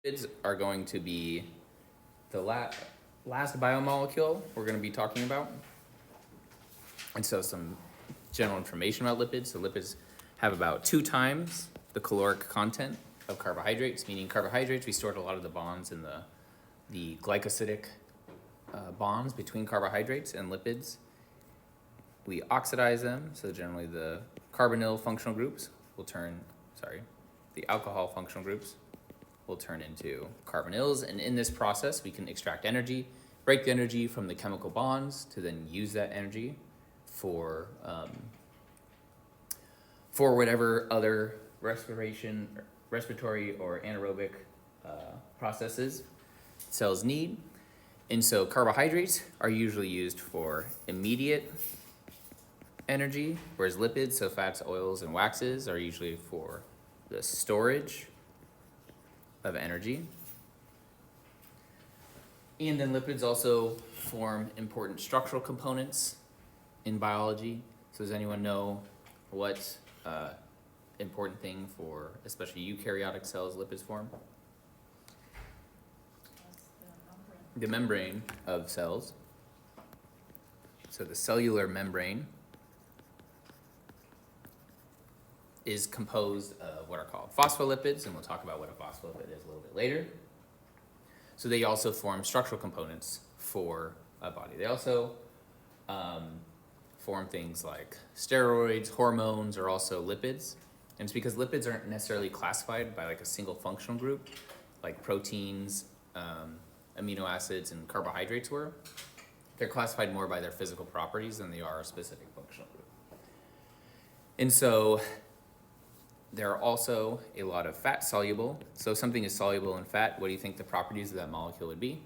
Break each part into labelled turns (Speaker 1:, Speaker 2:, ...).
Speaker 1: Lipids are going to be the last biomolecule we're going to be talking about. And so some general information about lipids. So lipids have about 2 times the caloric content of carbohydrates, meaning carbohydrates, we stored a lot of the bonds in the glycosidic bonds between carbohydrates, and lipids, we oxidize them. So generally the carbonyl functional groups will turn, the alcohol functional groups will turn into carbonyls. And in this process, we can extract energy, break the energy from the chemical bonds to then use that energy for whatever other respiratory or anaerobic processes cells need. And so carbohydrates are usually used for immediate energy, whereas lipids, so fats, oils, and waxes, are usually for the storage of energy. And then lipids also form important structural components in biology. So does anyone know what important thing for especially eukaryotic cells lipids form? The membrane of cells. So the cellular membrane is composed of what are called phospholipids, and we'll talk about what a phospholipid is a little bit later. So they also form structural components for a body. They also form things like steroids, hormones, are also lipids. And it's because lipids aren't necessarily classified by like a single functional group, like proteins, amino acids, and carbohydrates were. They're classified more by their physical properties than they are a specific functional group. And so there are also a lot of fat soluble. So if something is soluble in fat, what do you think the properties of that molecule would be?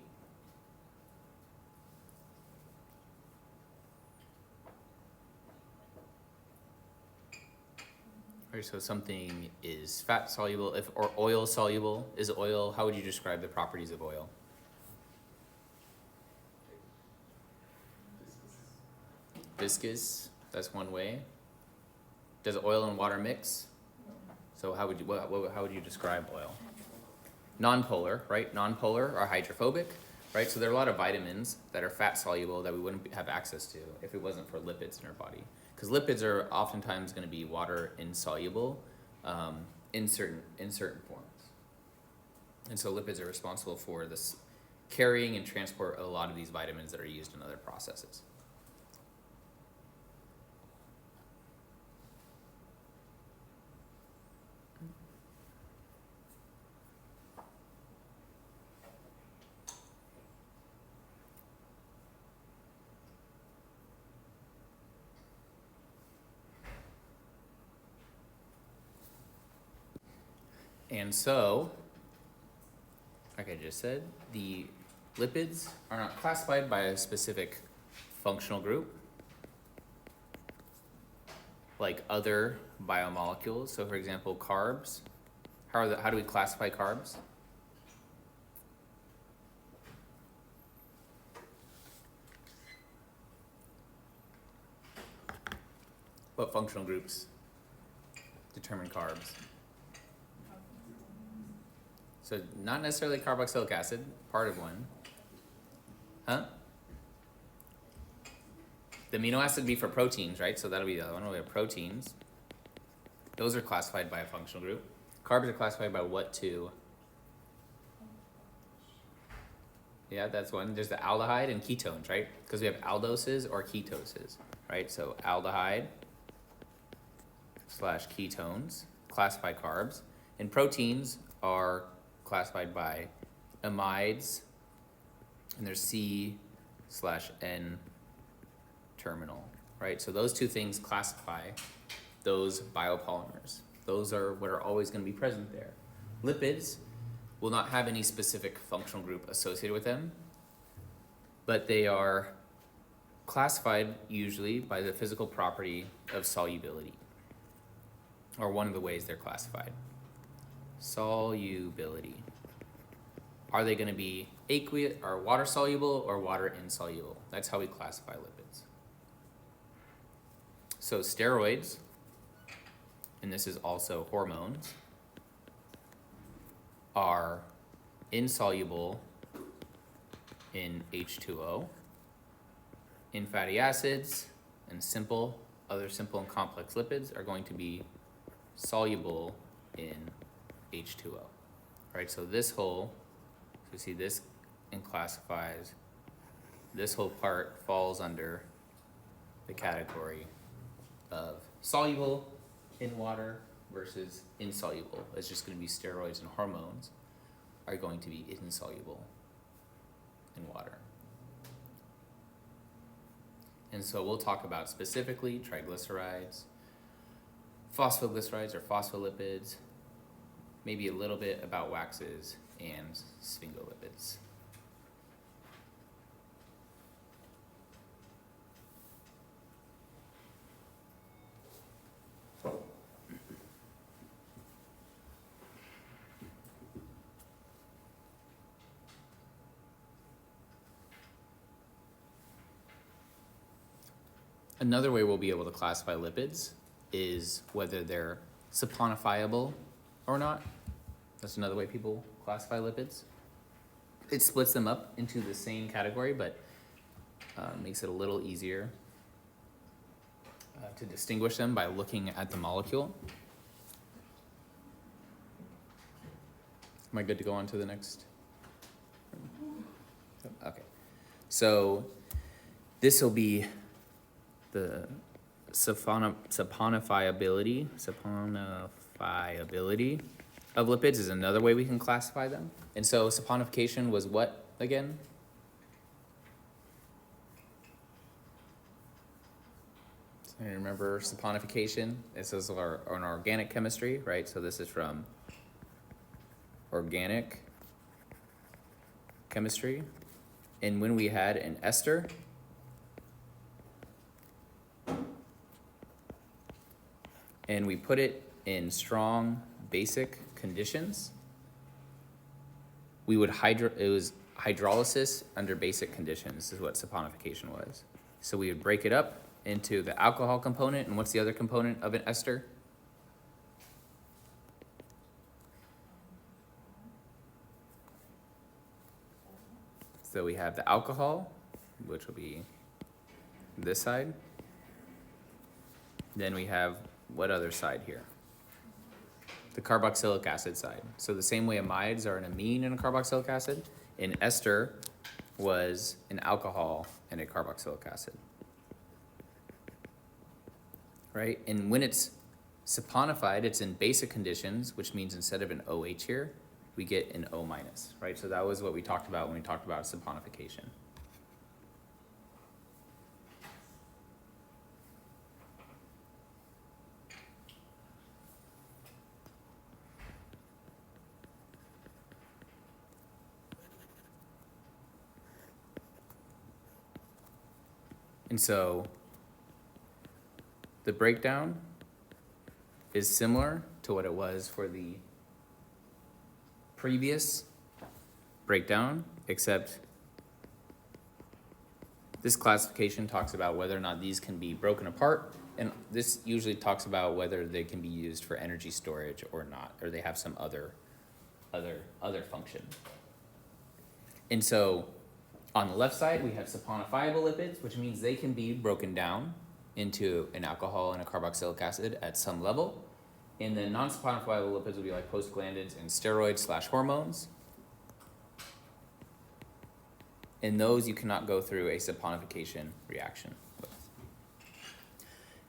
Speaker 1: Right, so something is fat soluble, or oil soluble. Is oil, how would you describe the properties of oil? Viscous, that's one way. Does oil and water mix? So how would you describe oil? Nonpolar, right? Nonpolar or hydrophobic, right? So there are a lot of vitamins that are fat soluble that we wouldn't have access to if it wasn't for lipids in our body. Because lipids are oftentimes going to be water insoluble in certain forms. And so lipids are responsible for this carrying and transport of a lot of these vitamins that are used in other processes. And so, like I just said, the lipids are not classified by a specific functional group like other biomolecules. So for example, carbs, how do we classify carbs? What functional groups determine carbs? So not necessarily carboxylic acid, part of one. Huh? The amino acid would be for proteins, right? So that'll be the other one. We have proteins. Those are classified by a functional group. Carbs are classified by what too? Yeah, that's one. There's the aldehyde and ketones, right? Because we have aldoses or ketoses, right? So aldehyde / ketones classify carbs. And proteins are classified by amides, and there's C/N terminal, right? So those two things classify those biopolymers. Those are what are always going to be present there. Lipids will not have any specific functional group associated with them, but they are classified usually by the physical property of solubility, or one of the ways they're classified. Solubility. Are they going to be aqueous or water soluble or water insoluble? That's how we classify lipids. So steroids, and this is also hormones, are insoluble in H2O. In fatty acids and other simple and complex lipids are going to be soluble in H2O. Right, so you see this and classifies, this whole part falls under the category of soluble in water versus insoluble. It's just going to be steroids and hormones are going to be insoluble in water. And so we'll talk about specifically triglycerides, phosphoglycerides or phospholipids, maybe a little bit about waxes and sphingolipids. Another way we'll be able to classify lipids is whether they're saponifiable or not. That's another way people classify lipids. It splits them up into the same category, but makes it a little easier to distinguish them by looking at the molecule. Am I good to go on to the next? Okay. So this will be the saponifiability of lipids is another way we can classify them. And so saponification was what again? So you remember saponification? This is an organic chemistry, right? So this is from organic chemistry. And when we had an ester, and we put it in strong basic conditions, we would it was hydrolysis under basic conditions is what saponification was. So we would break it up into the alcohol component, and what's the other component of an ester? So we have the alcohol, which will be this side. Then we have what other side here? The carboxylic acid side. So the same way amides are an amine and a carboxylic acid, an ester was an alcohol and a carboxylic acid. Right? And when it's saponified, it's in basic conditions, which means instead of an OH here, we get an O minus, right? So that was what we talked about when we talked about saponification. And so the breakdown is similar to what it was for the previous breakdown, except this classification talks about whether or not these can be broken apart, and this usually talks about whether they can be used for energy storage or not, or they have some other function. And so on the left side, we have saponifiable lipids, which means they can be broken down into an alcohol and a carboxylic acid at some level. And then non-saponifiable lipids would be like prostaglandins and steroids/hormones. And those you cannot go through a saponification reaction with.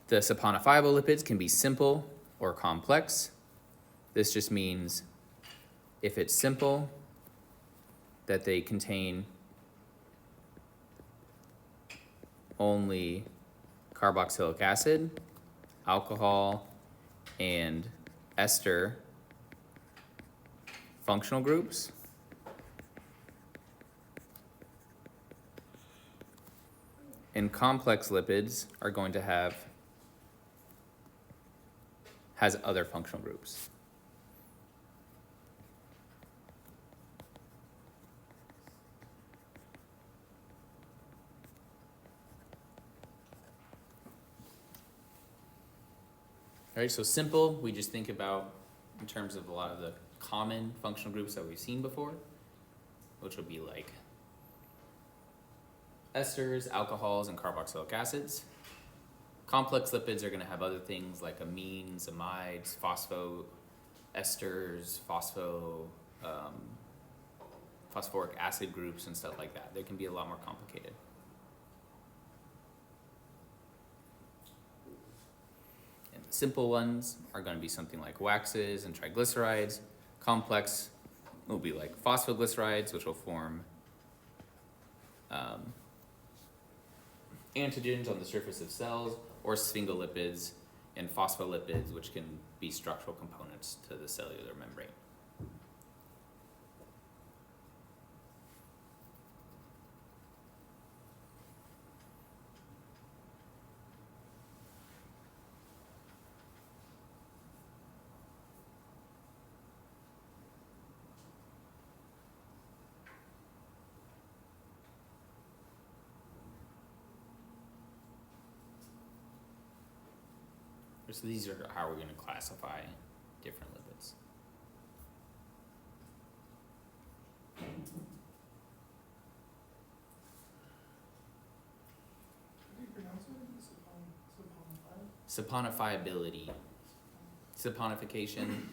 Speaker 1: The saponifiable lipids can be simple or complex. This just means if it's simple, that they contain only carboxylic acid, alcohol, and ester functional groups. And complex lipids are going to has other functional groups. All right, so simple, we just think about in terms of a lot of the common functional groups that we've seen before. which will be like esters, alcohols, and carboxylic acids. Complex lipids are going to have other things like amines, amides, phosphoesters, phosphoric acid groups, and stuff like that. They can be a lot more complicated. And the simple ones are going to be something like waxes and triglycerides. Complex will be like phosphoglycerides, which will form antigens on the surface of cells, or sphingolipids and phospholipids, which can be structural components to the cellular membrane. So these are how we're going to classify different lipids.
Speaker 2: How do you pronounce it?
Speaker 1: Saponifiability. Saponification.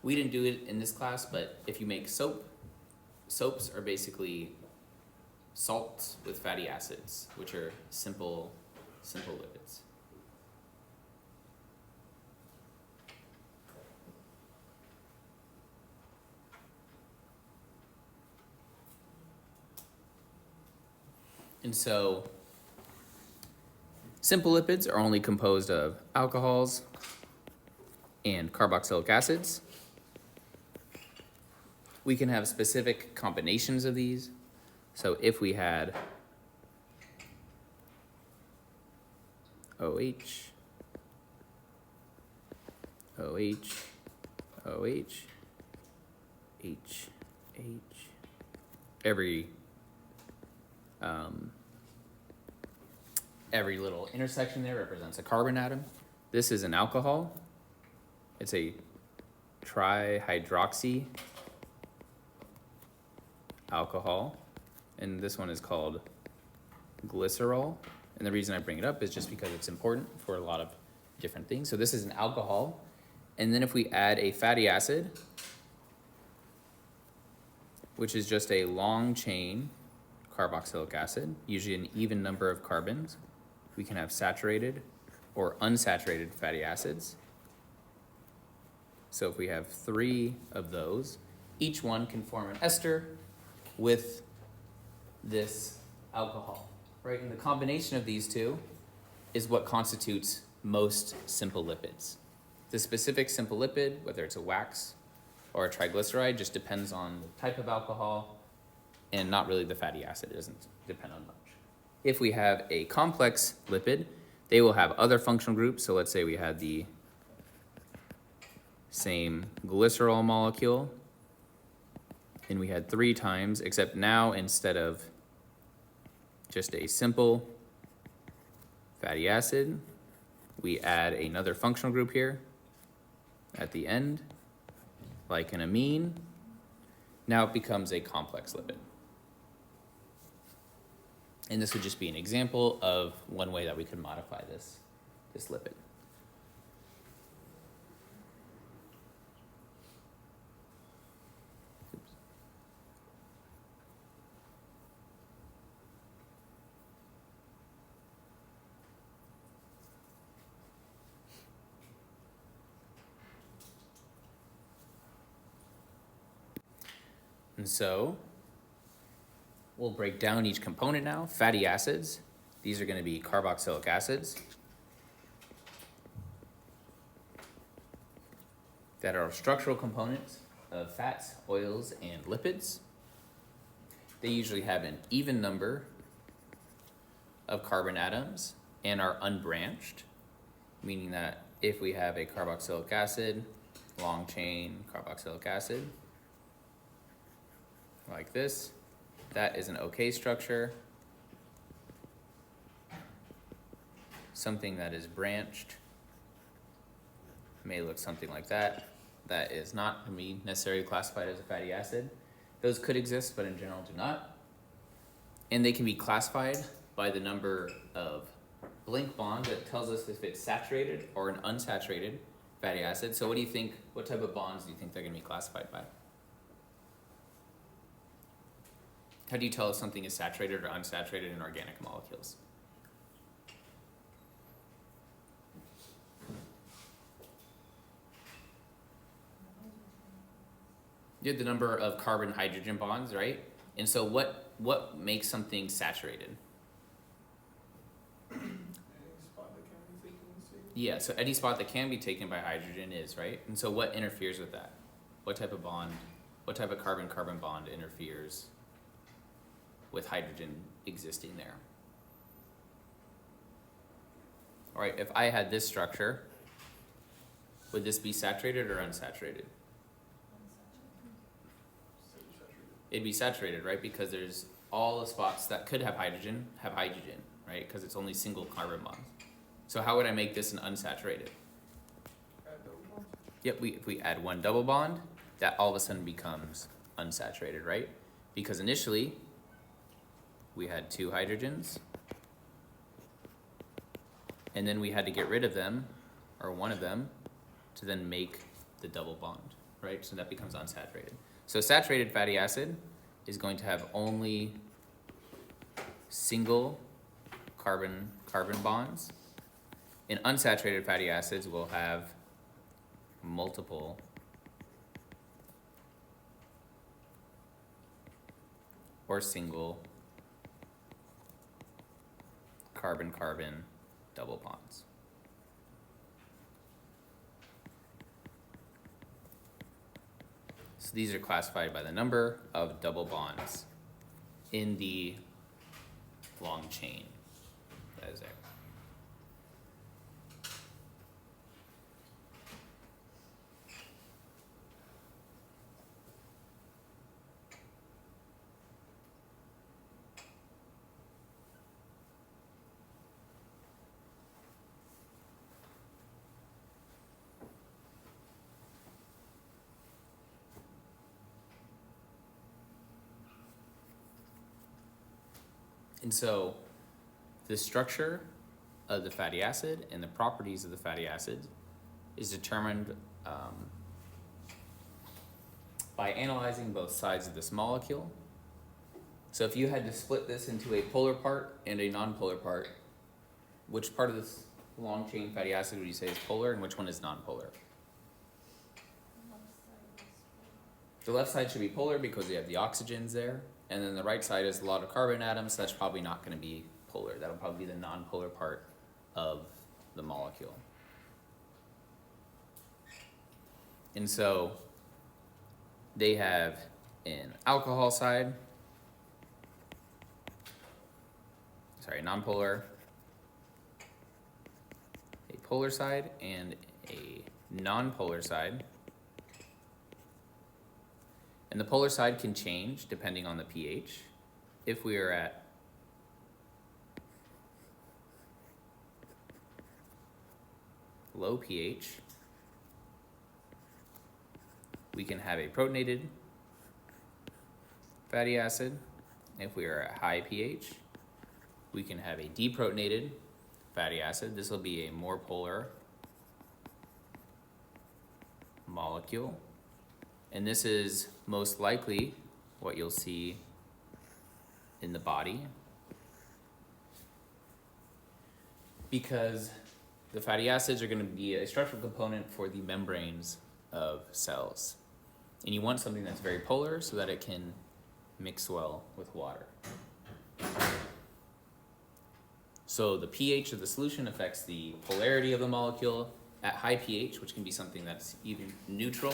Speaker 1: We didn't do it in this class, but if you make soap, soaps are basically salts with fatty acids, which are simple lipids. And so simple lipids are only composed of alcohols and carboxylic acids. We can have specific combinations of these. So if we had OH, OH, OH, H, every little intersection there represents a carbon atom. This is an alcohol. It's a trihydroxy alcohol, and this one is called glycerol. And the reason I bring it up is just because it's important for a lot of different things. So this is an alcohol, and then if we add a fatty acid, which is just a long chain carboxylic acid, usually an even number of carbons, we can have saturated or unsaturated fatty acids. So if we have 3 of those, each one can form an ester with this alcohol, right? And the combination of these two is what constitutes most simple lipids. The specific simple lipid, whether it's a wax or a triglyceride, just depends on the type of alcohol and not really the fatty acid. It doesn't depend on much. If we have a complex lipid, they will have other functional groups. So let's say we had the same glycerol molecule, and we had 3 times, except now instead of just a simple fatty acid, we add another functional group here at the end, like an amine. Now it becomes a complex lipid. And this would just be an example of one way that we could modify this lipid. Oops. And so we'll break down each component now. Fatty acids, these are going to be carboxylic acids that are structural components of fats, oils, and lipids. They usually have an even number of carbon atoms and are unbranched, meaning that if we have a carboxylic acid, long chain carboxylic acid, like this, that is an OK structure. Something that is branched may look something like that. That is not going to be necessarily classified as a fatty acid. Those could exist, but in general do not. And they can be classified by the number of blank bond that tells us if it's saturated or an unsaturated fatty acid. So what do you think, what type of bonds do you think they're gonna be classified by? How do you tell if something is saturated or unsaturated in organic molecules? You have the number of carbon-hydrogen bonds, right? And so what makes something saturated? Yeah, so any spot that can be taken by hydrogen is, right? And so what interferes with that? What type of bond, what type of carbon-carbon bond interferes with hydrogen existing there? All right, if I had this structure, would this be saturated or unsaturated? It'd be saturated, right? Because there's all the spots that could have hydrogen, right? Because it's only single carbon bonds. So how would I make this an unsaturated? Yep, if we add one double bond, that all of a sudden becomes unsaturated, right? Because initially, we had two hydrogens, and then we had to get rid of them, or one of them, to then make the double bond, right? So that becomes unsaturated. So saturated fatty acid is going to have only single carbon bonds. And unsaturated fatty acids will have multiple or single carbon double bonds. So these are classified by the number of double bonds in the long chain that is there. And so the structure of the fatty acid and the properties of the fatty acid is determined by analyzing both sides of this molecule. So if you had to split this into a polar part and a non-polar part, which part of this long chain fatty acid would you say is polar and which one is non-polar? The left side should be polar because we have the oxygens there. And then the right side is a lot of carbon atoms, so that's probably not going to be polar. That'll probably be the non-polar part of the molecule. And so they have an alcohol side, non-polar, a polar side, and a non-polar side. And the polar side can change depending on the pH. If we are at low pH, we can have a protonated fatty acid. If we are at high pH, we can have a deprotonated fatty acid. This will be a more polar molecule. And this is most likely what you'll see in the body because the fatty acids are going to be a structural component for the membranes of cells. And you want something that's very polar so that it can mix well with water. So the pH of the solution affects the polarity of the molecule. At high pH, which can be something that's even neutral,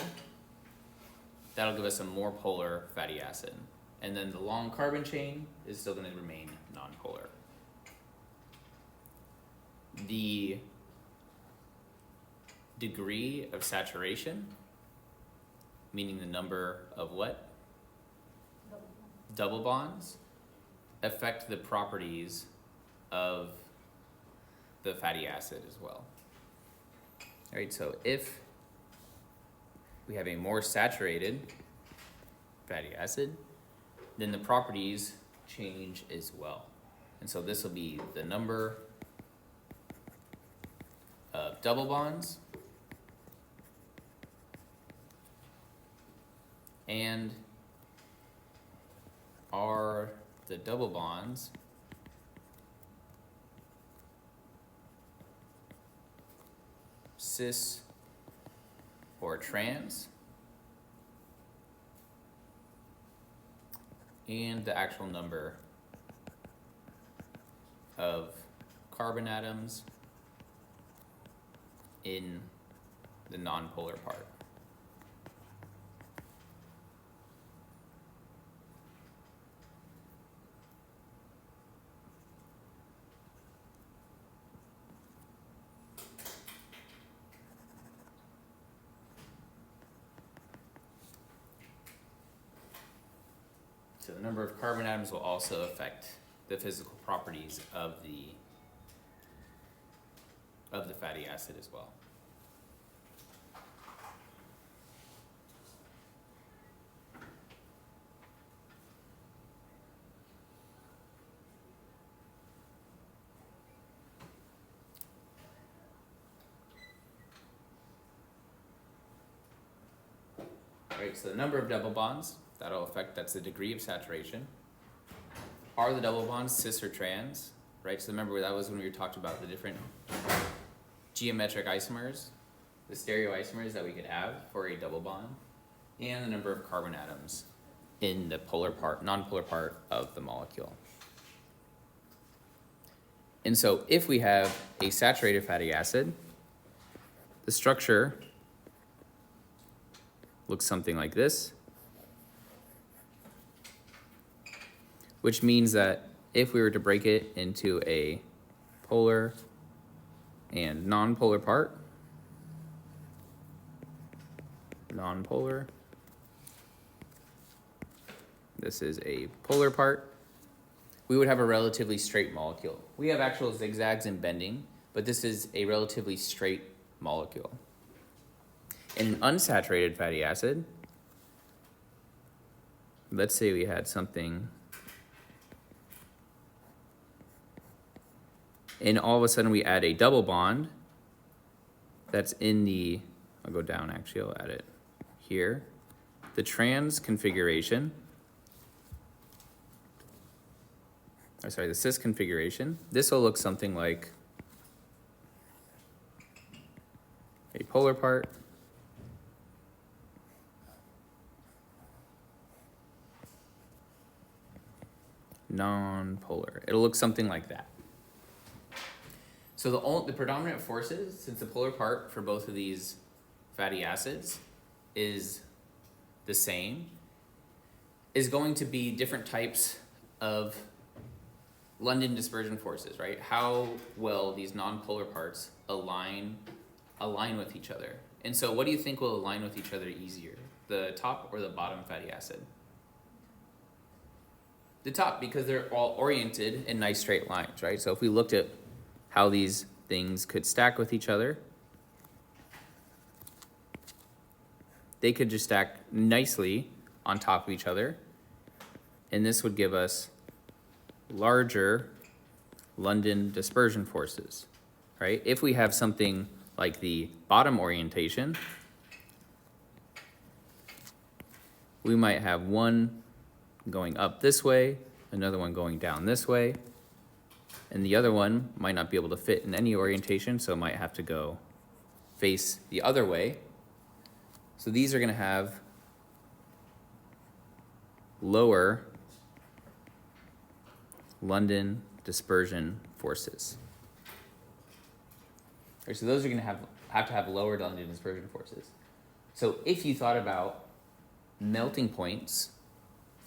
Speaker 1: that'll give us a more polar fatty acid. And then the long carbon chain is still going to remain nonpolar. The degree of saturation, meaning the number of what? Double bonds, affect the properties of the fatty acid as well. All right, so if we have a more saturated fatty acid, then the properties change as well. And so this will be the number of double bonds and are the double bonds cis or trans, and the actual number of carbon atoms in the nonpolar part. So the number of carbon atoms will also affect the physical properties of the fatty acid as well. Right, so the number of double bonds, that's the degree of saturation. Are the double bonds cis or trans? Right, so remember that was when we talked about the different geometric isomers, the stereoisomers that we could have for a double bond, and the number of carbon atoms in the nonpolar part of the molecule. And so if we have a saturated fatty acid, the structure looks something like this, which means that if we were to break it into a polar and nonpolar part, this is a polar part, we would have a relatively straight molecule. We have actual zigzags and bending, but this is a relatively straight molecule. In an unsaturated fatty acid, let's say we had something, and all of a sudden we add a double bond that's in the, I'll go down actually, I'll add it here. The trans configuration, the cis configuration, this will look something like a polar part non-polar. It'll look something like that. So the predominant forces, since the polar part for both of these fatty acids is the same, is going to be different types of London dispersion forces, right? How well these non-polar parts align with each other. And so what do you think will align with each other easier? The top or the bottom fatty acid? The top, because they're all oriented in nice straight lines, right? So if we looked at how these things could stack with each other, they could just stack nicely on top of each other, and this would give us larger London dispersion forces, right? If we have something like the bottom orientation, we might have one going up this way, another one going down this way, and the other one might not be able to fit in any orientation, so it might have to go face the other way. So these are going to have lower London dispersion forces. Right, so those are going to have to have lower London dispersion forces. So if you thought about melting points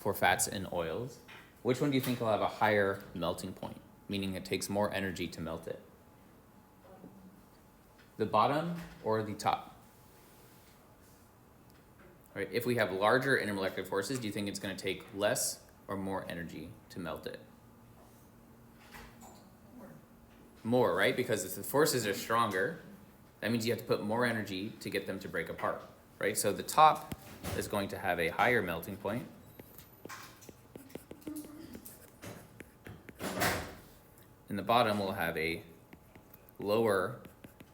Speaker 1: for fats and oils, which one do you think will have a higher melting point, meaning it takes more energy to melt it? The bottom or the top? Right, if we have larger intermolecular forces, do you think it's going to take less or more energy to melt it? More, right? Because if the forces are stronger, that means you have to put more energy to get them to break apart, right? So the top is going to have a higher melting point. And the bottom will have a lower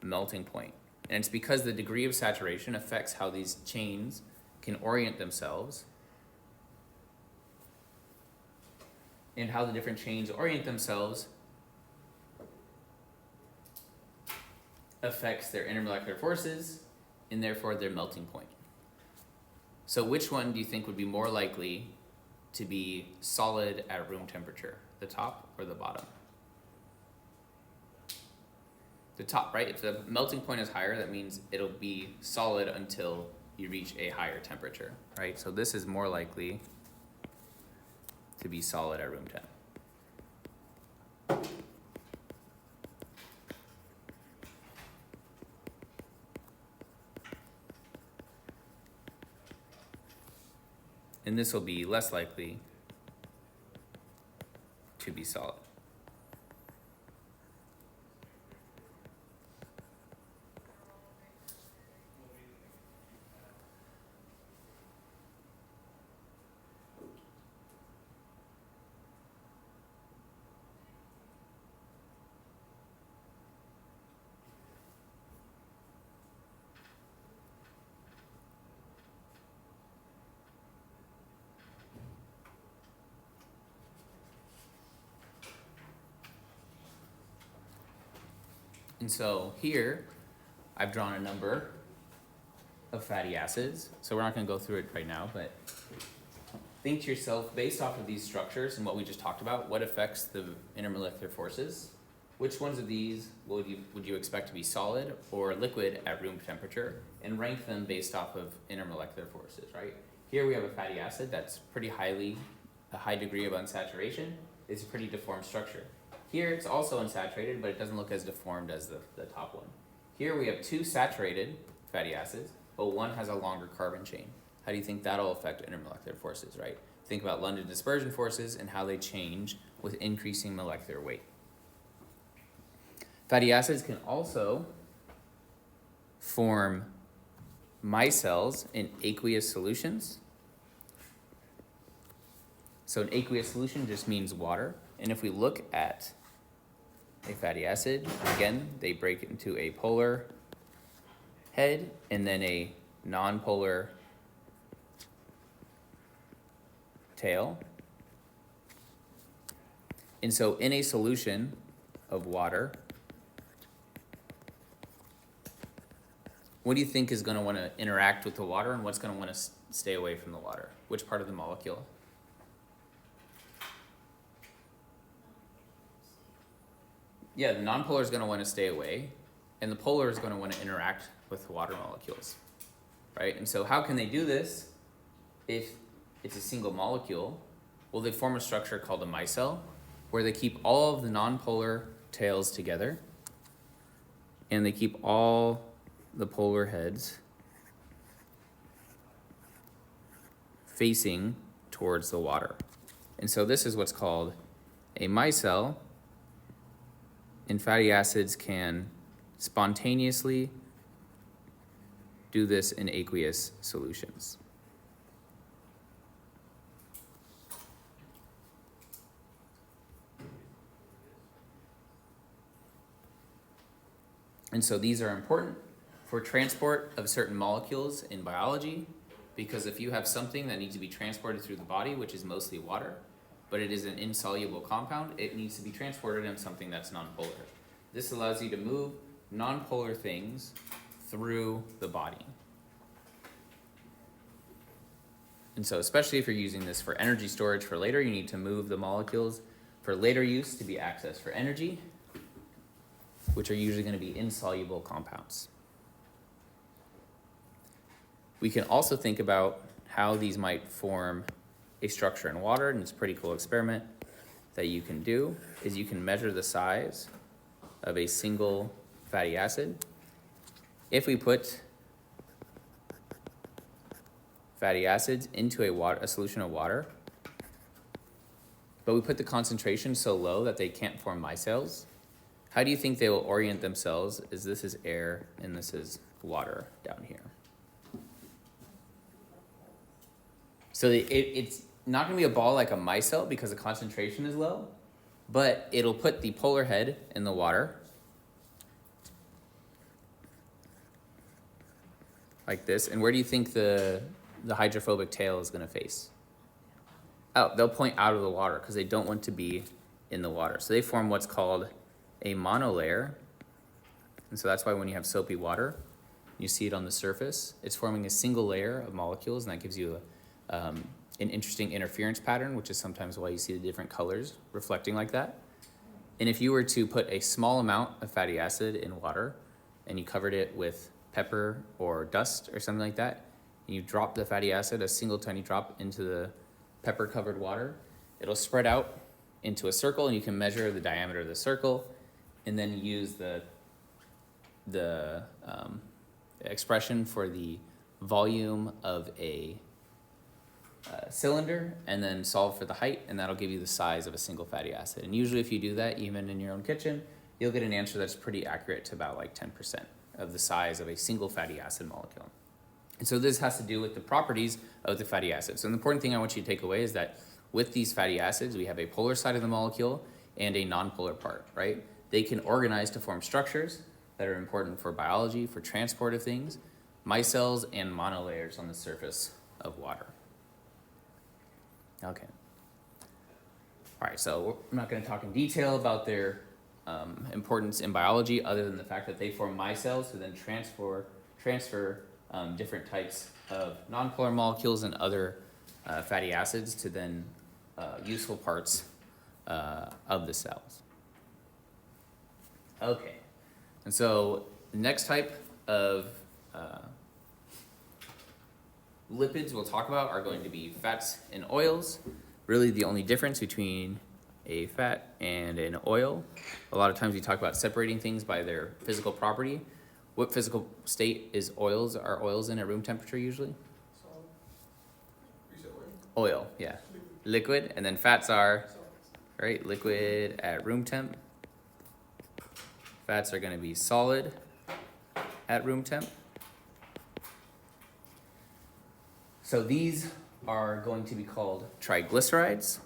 Speaker 1: melting point. And it's because the degree of saturation affects how these chains can orient themselves, and how the different chains orient themselves affects their intermolecular forces and therefore their melting point. So which one do you think would be more likely to be solid at room temperature, the top or the bottom? The top, right? If the melting point is higher, that means it'll be solid until you reach a higher temperature, right? So this is more likely to be solid at room temp. And this will be less likely to be solid. And so here, I've drawn a number of fatty acids. So we're not going to go through it right now, but think to yourself, based off of these structures and what we just talked about, what affects the intermolecular forces? Which ones of these would you expect to be solid or liquid at room temperature? And rank them based off of intermolecular forces, right? Here we have a fatty acid that's a high degree of unsaturation. It's a pretty deformed structure. Here it's also unsaturated, but it doesn't look as deformed as the top one. Here we have two saturated fatty acids, but one has a longer carbon chain. How do you think that'll affect intermolecular forces, right? Think about London dispersion forces and how they change with increasing molecular weight. Fatty acids can also form micelles in aqueous solutions. So an aqueous solution just means water. And if we look at a fatty acid, again, they break into a polar head and then a nonpolar tail. And so in a solution of water, what do you think is going to want to interact with the water and what's going to want to stay away from the water? Which part of the molecule? Yeah, the nonpolar is going to want to stay away, and the polar is going to want to interact with the water molecules, right? And so how can they do this if it's a single molecule? Well, they form a structure called a micelle, where they keep all of the nonpolar tails together, and they keep all the polar heads facing towards the water. And so this is what's called a micelle. And fatty acids can spontaneously do this in aqueous solutions. And so these are important for transport of certain molecules in biology, because if you have something that needs to be transported through the body, which is mostly water, but it is an insoluble compound, it needs to be transported in something that's nonpolar. This allows you to move nonpolar things through the body. And so especially if you're using this for energy storage for later, you need to move the molecules for later use to be accessed for energy, which are usually going to be insoluble compounds. We can also think about how these might form a structure in water, and it's a pretty cool experiment that you can do, is you can measure the size of a single fatty acid. If we put fatty acids into a solution of water, but we put the concentration so low that they can't form micelles, how do you think they will orient themselves as this is air and this is water down here? So it's not going to be a ball like a micelle because the concentration is low, but it'll put the polar head in the water like this. And where do you think the hydrophobic tail is going to face? Oh, they'll point out of the water because they don't want to be in the water. So they form what's called a monolayer. And so that's why when you have soapy water, you see it on the surface, it's forming a single layer of molecules, and that gives you an interesting interference pattern, which is sometimes why you see the different colors reflecting like that. And if you were to put a small amount of fatty acid in water and you covered it with pepper or dust or something like that, and you drop the fatty acid, a single tiny drop, into the pepper-covered water, it'll spread out into a circle, and you can measure the diameter of the circle and then use the expression for the volume of a cylinder and then solve for the height, and that'll give you the size of a single fatty acid. And usually if you do that, even in your own kitchen, you'll get an answer that's pretty accurate to about like 10% of the size of a single fatty acid molecule. And so this has to do with the properties of the fatty acid. So the important thing I want you to take away is that with these fatty acids, we have a polar side of the molecule and a nonpolar part, right? They can organize to form structures that are important for biology, for transport of things, micelles and monolayers on the surface of water. Okay. All right, so I'm not going to talk in detail about their importance in biology other than the fact that they form micelles who then transfer different types of nonpolar molecules and other fatty acids to then useful parts of the cells. Okay, and so the next type of lipids we'll talk about are going to be fats and oils. Really the only difference between a fat and an oil. A lot of times we talk about separating things by their physical property. What physical state are oils in at room temperature usually?
Speaker 2: Solid. You said
Speaker 1: Oil, yeah. Liquid, and then fats are, right, liquid at room temp. Fats are going to be solid at room temp. So these are going to be called triglycerides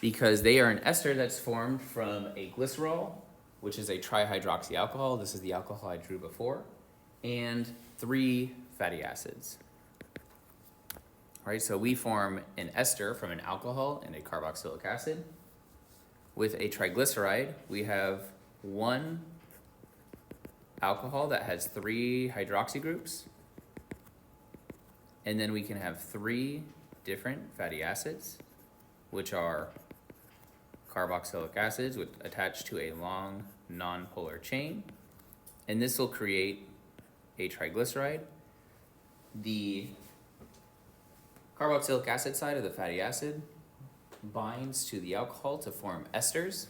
Speaker 1: because they are an ester that's formed from a glycerol, which is a trihydroxy alcohol. This is the alcohol I drew before, and 3 fatty acids. All right, so we form an ester from an alcohol and a carboxylic acid. With a triglyceride, we have 1 alcohol that has 3 hydroxy groups, and then we can have 3 different fatty acids, which are carboxylic acids which attach to a long nonpolar chain, and this will create a triglyceride. The carboxylic acid side of the fatty acid binds to the alcohol to form esters,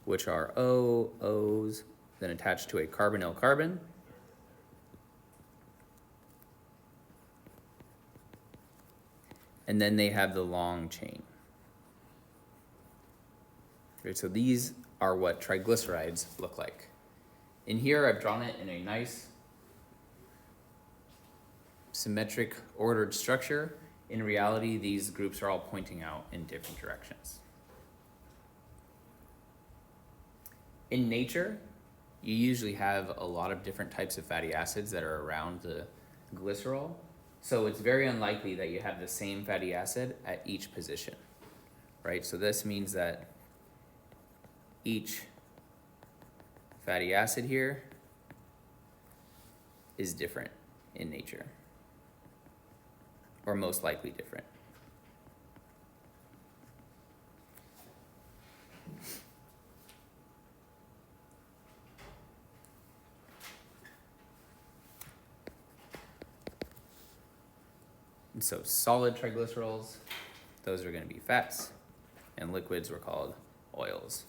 Speaker 1: which are O's, then attached to a carbonyl carbon. And then they have the long chain. Right, so these are what triglycerides look like. In here, I've drawn it in a nice symmetric ordered structure. In reality, these groups are all pointing out in different directions. In nature, you usually have a lot of different types of fatty acids that are around the glycerol. So it's very unlikely that you have the same fatty acid at each position, right? So this means that each fatty acid here is different in nature, or most likely different. And so solid triglycerols, those are going to be fats, and liquids were called oils.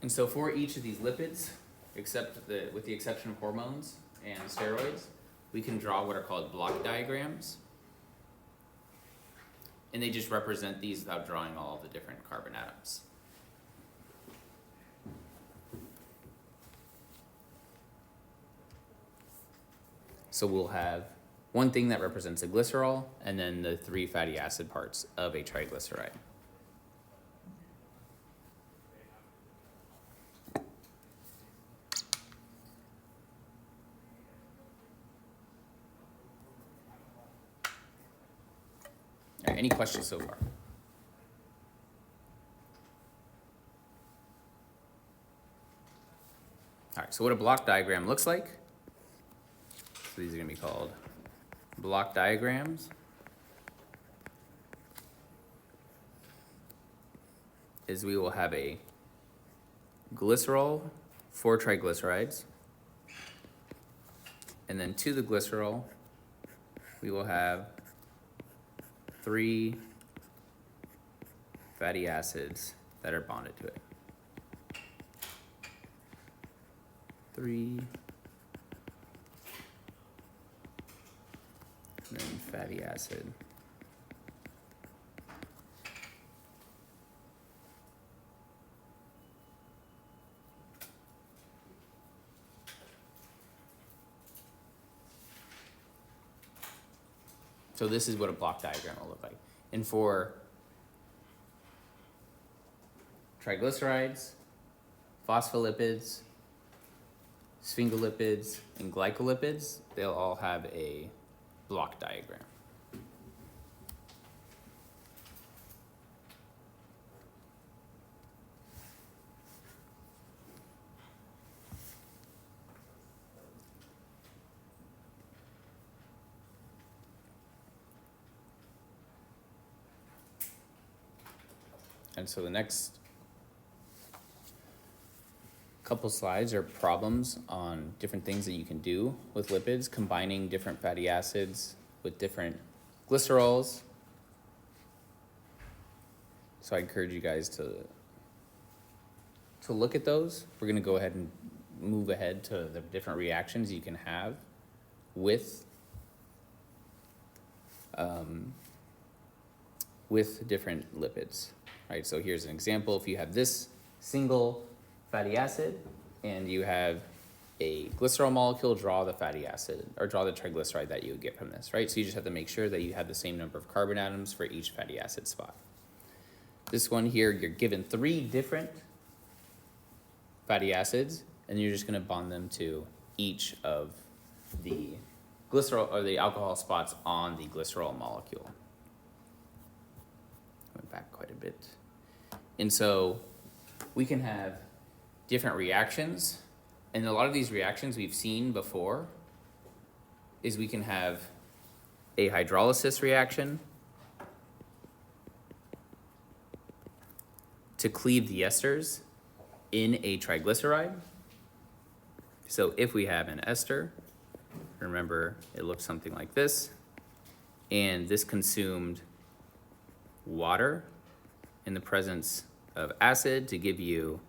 Speaker 1: And so for each of these lipids, with the exception of hormones and steroids, we can draw what are called block diagrams. And they just represent these without drawing all of the different carbon atoms. So we'll have one thing that represents a glycerol, and then the 3 fatty acid parts of a triglyceride. All right, any questions so far? All right, so what a block diagram looks like. So these are going to be called block diagrams. Is we will have a glycerol, 4 triglycerides, and then to the glycerol, we will have 3 fatty acids that are bonded to it. 3 and then fatty acid. So this is what a block diagram will look like. And for triglycerides, phospholipids, sphingolipids, and glycolipids, they'll all have a block diagram. And so the next couple slides are problems on different things that you can do with lipids, combining different fatty acids with different glycerols. So I encourage you guys to look at those. We're going to go ahead and move ahead to the different reactions you can have with different lipids. Right, so here's an example. If you have this single fatty acid and you have a glycerol molecule, draw the fatty acid or draw the triglyceride that you would get from this, right? So you just have to make sure that you have the same number of carbon atoms for each fatty acid spot. This one here, you're given 3 different fatty acids, and you're just going to bond them to each of the glycerol or the alcohol spots on the glycerol molecule. Went back quite a bit. And so we can have different reactions, and a lot of these reactions we've seen before is we can have a hydrolysis reaction to cleave the esters in a triglyceride. So if we have an ester, remember it looks something like this, and this consumed water in the presence of acid to give you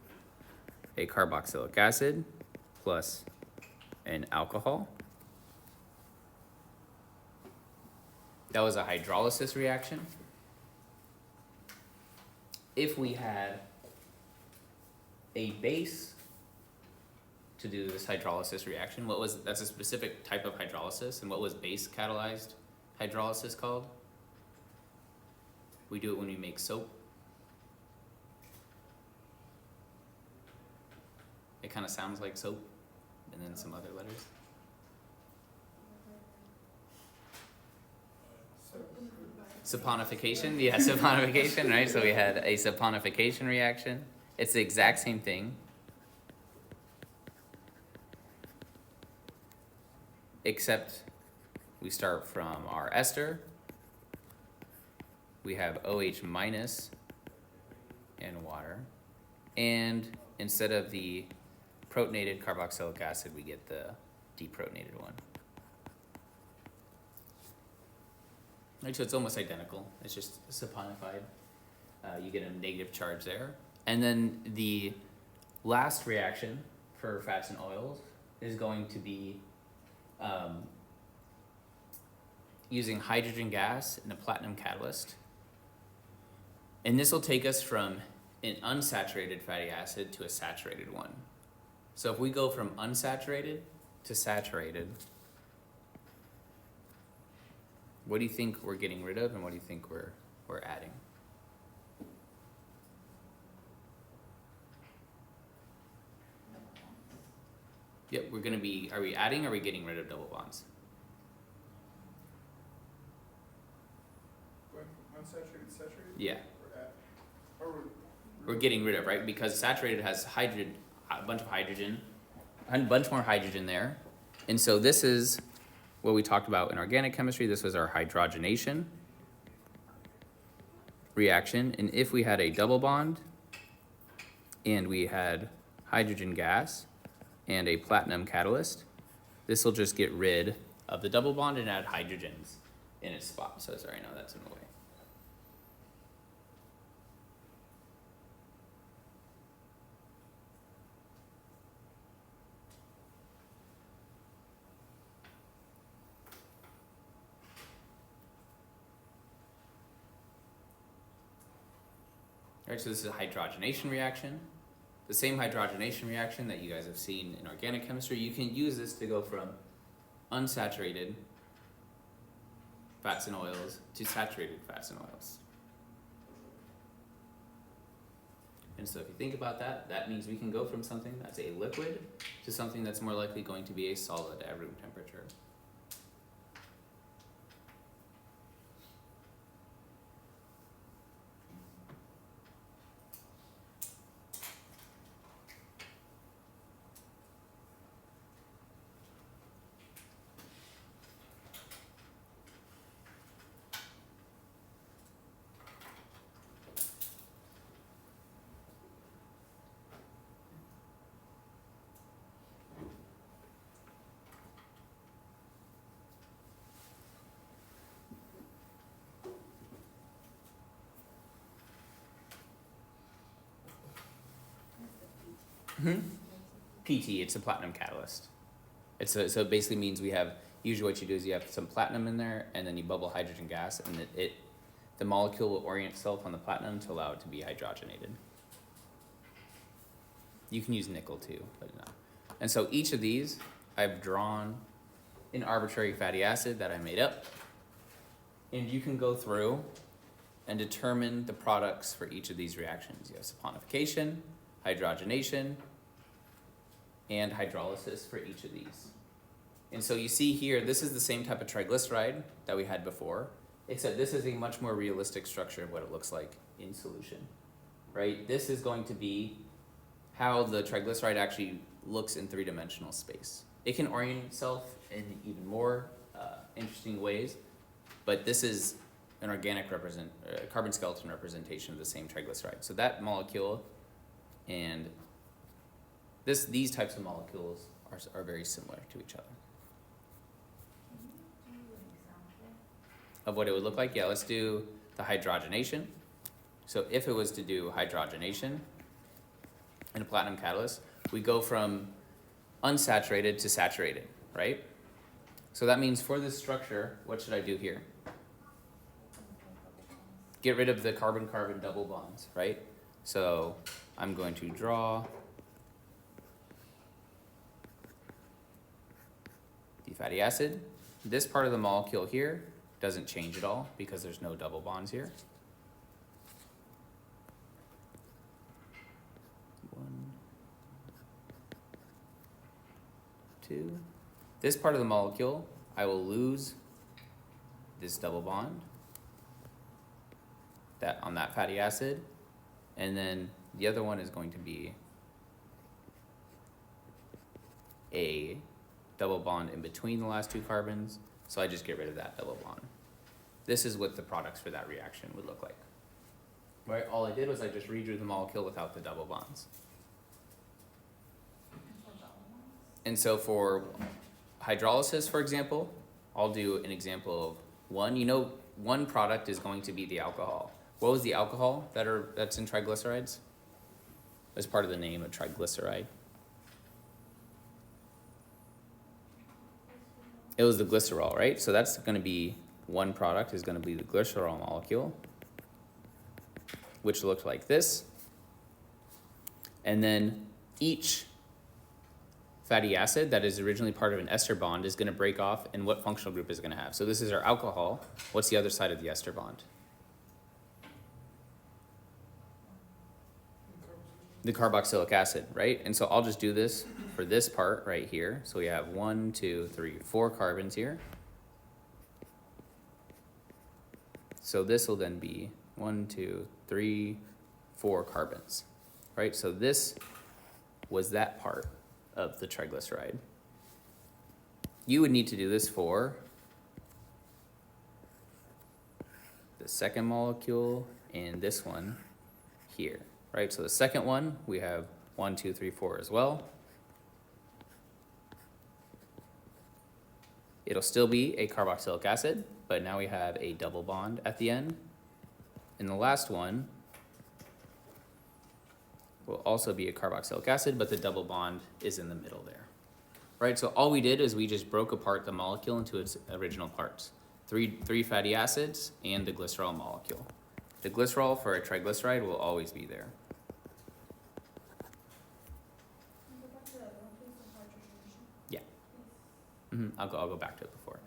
Speaker 1: a carboxylic acid plus an alcohol. That was a hydrolysis reaction. If we had a base to do this hydrolysis reaction, that's a specific type of hydrolysis, and what was base catalyzed hydrolysis called? We do it when we make soap. It kind of sounds like soap, and then some other letters. Saponification, yeah, saponification, right? So we had a saponification reaction. It's the exact same thing, except we start from our ester. We have OH minus and water, and instead of the protonated carboxylic acid, we get the deprotonated one. Right, so it's almost identical. It's just saponified. You get a negative charge there. And then the last reaction for fats and oils is going to be using hydrogen gas and a platinum catalyst. And this will take us from an unsaturated fatty acid to a saturated one. So if we go from unsaturated to saturated, what do you think we're getting rid of and what do you think we're adding? Yep, are we adding or are we getting rid of double bonds?
Speaker 2: Going from unsaturated to saturated?
Speaker 1: Yeah,
Speaker 2: Or
Speaker 1: we're getting rid of, right? Because saturated has a bunch of hydrogen, a bunch more hydrogen there. And so this is what we talked about in organic chemistry. This was our hydrogenation reaction. And if we had a double bond and we had hydrogen gas and a platinum catalyst, this will just get rid of the double bond and add hydrogens in its spot. So sorry, no, that's in the way. All right, so this is a hydrogenation reaction. The same hydrogenation reaction that you guys have seen in organic chemistry, you can use this to go from unsaturated fats and oils to saturated fats and oils. And so if you think about that, that means we can go from something that's a liquid to something that's more likely going to be a solid at room temperature. PT, it's a platinum catalyst. So it basically means usually what you do is you have some platinum in there and then you bubble hydrogen gas and the molecule will orient itself on the platinum to allow it to be hydrogenated. You can use nickel too, but no. And so each of these, I've drawn an arbitrary fatty acid that I made up. And you can go through and determine the products for each of these reactions. You have saponification, hydrogenation, and hydrolysis for each of these. And so you see here, this is the same type of triglyceride that we had before, except this is a much more realistic structure of what it looks like in solution, right? This is going to be how the triglyceride actually looks in three-dimensional space. It can orient itself in even more interesting ways, but this is an organic carbon skeleton representation of the same triglyceride. So that molecule and these types of molecules are very similar to each other. Of what it would look like? Yeah, let's do the hydrogenation. So if it was to do hydrogenation in a platinum catalyst, we go from unsaturated to saturated, right? So that means for this structure, what should I do here? Get rid of the carbon-carbon double bonds, right? So I'm going to draw the fatty acid. This part of the molecule here doesn't change at all because there's no double bonds here. 1, 2. This part of the molecule, I will lose this double bond on that fatty acid, and then the other one is going to be a double bond in between the last two carbons, so I just get rid of that double bond. This is what the products for that reaction would look like. Right? All I did was I just redrew the molecule without the double bonds. And so for hydrolysis, for example, I'll do an example of one. You know, one product is going to be the alcohol. What was the alcohol that's in triglycerides? as part of the name of triglyceride. It was the glycerol, right? So that's going to be one product is going to be the glycerol molecule, which looked like this. And then each fatty acid that is originally part of an ester bond is going to break off, and what functional group is it going to have? So this is our alcohol. What's the other side of the ester bond? The carboxylic acid, right? And so I'll just do this for this part right here. So we have 1, 2, 3, 4 carbons here. So this will then be 1, 2, 3, 4 carbons, right? So this was that part of the triglyceride. You would need to do this for the second molecule and this one here, right? So the second one, we have 1, 2, 3, 4 as well. It'll still be a carboxylic acid, but now we have a double bond at the end. And the last one will also be a carboxylic acid, but the double bond is in the middle there, right? So all we did is we just broke apart the molecule into its original parts. Three fatty acids and the glycerol molecule. The glycerol for a triglyceride will always be there. Yeah. I'll go back to it before.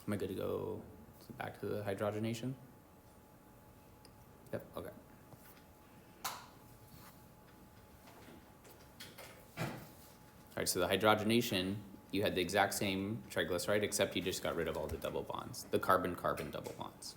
Speaker 1: Am I good to go back to the hydrogenation? Yep, okay. All right, so the hydrogenation, you had the exact same triglyceride, except you just got rid of all the double bonds, the carbon-carbon double bonds.